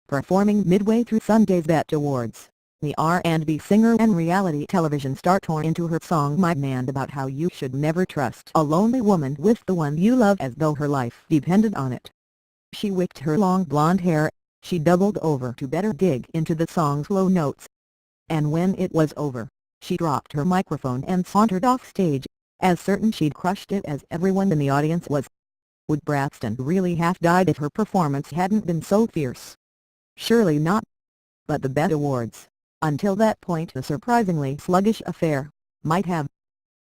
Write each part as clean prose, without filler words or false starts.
Performing midway through Sunday's BET Awards, the R&B singer and reality television star tore into her song My Man about how you should never trust a lonely woman with the one you love as though her life depended on it. She wicked her long blonde hair, she doubled over to better dig into the song's low notes. And when it was over, she dropped her microphone and sauntered off stage, as certain she'd crushed it as everyone in the audience was. Would Braxton really have died if her performance hadn't been so fierce? Surely not. But the BET Awards, until that point a surprisingly sluggish affair, might have.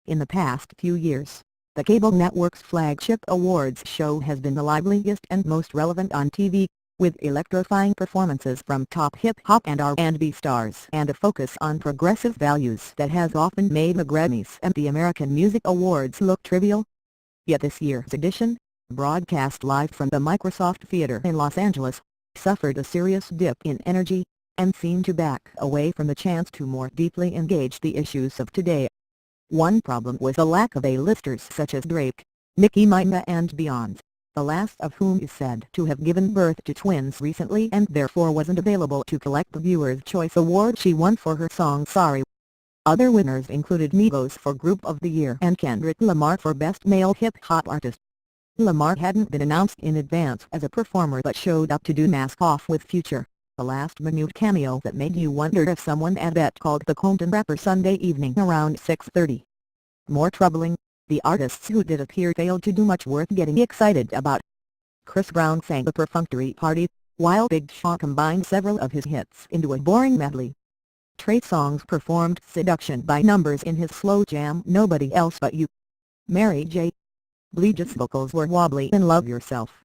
In the past few years, the cable network's flagship awards show has been the liveliest and most relevant on TV, with electrifying performances from top hip-hop and R&B stars and a focus on progressive values that has often made the Grammys and the American Music Awards look trivial. Yet this year's edition, broadcast live from the Microsoft Theater in Los Angeles, suffered a serious dip in energy, and seemed to back away from the chance to more deeply engage the issues of today. One problem was the lack of A-listers such as Drake, Nicki Minaj and Beyoncé, the last of whom is said to have given birth to twins recently and therefore wasn't available to collect the Viewer's Choice Award she won for her song Sorry. Other winners included Migos for Group of the Year and Kendrick Lamar for Best Male Hip-Hop Artist. Lamar hadn't been announced in advance as a performer but showed up to do Mask Off with Future, a last-minute cameo that made you wonder if someone at BET called the Compton rapper Sunday evening around 6:30. More troubling, the artists who did appear failed to do much worth getting excited about. Chris Brown sang the perfunctory Party, while Big Sean combined several of his hits into a boring medley. Trey Songz performed Seduction by Numbers in his slow jam Nobody Else But You. Mary J. Blige's vocals were wobbly in Love Yourself.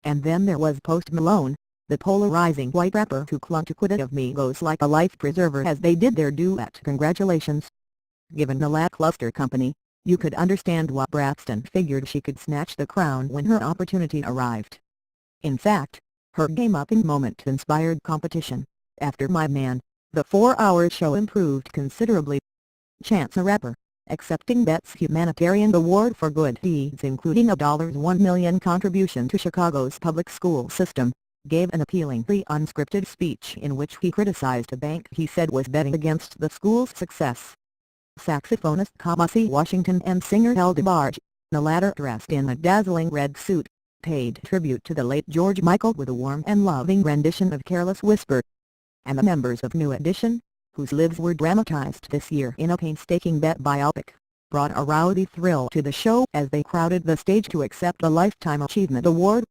And then there was Post Malone, the polarizing white rapper who clung to Quit It of Migos like a life preserver as they did their duet Congratulations. Given the lackluster company, you could understand why Braxton figured she could snatch the crown when her opportunity arrived. In fact, her game-upping moment inspired competition. After My Man, the 4-hour show improved considerably. Chance the Rapper, accepting BET's humanitarian award for good deeds including a $1 million contribution to Chicago's public school system, gave an appealingly unscripted speech in which he criticized a bank he said was betting against the school's success. Saxophonist Kamasi Washington and singer El DeBarge, the latter dressed in a dazzling red suit, paid tribute to the late George Michael with a warm and loving rendition of Careless Whisper. And the members of New Edition, whose lives were dramatized this year in a painstaking BET biopic, brought a rowdy thrill to the show as they crowded the stage to accept the Lifetime Achievement Award.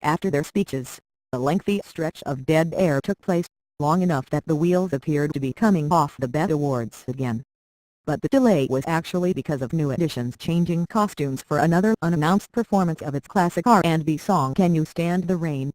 After their speeches, a lengthy stretch of dead air took place, long enough that the wheels appeared to be coming off the BET Awards again. But the delay was actually because of New Edition's changing costumes for another unannounced performance of its classic R&B song Can You Stand the Rain.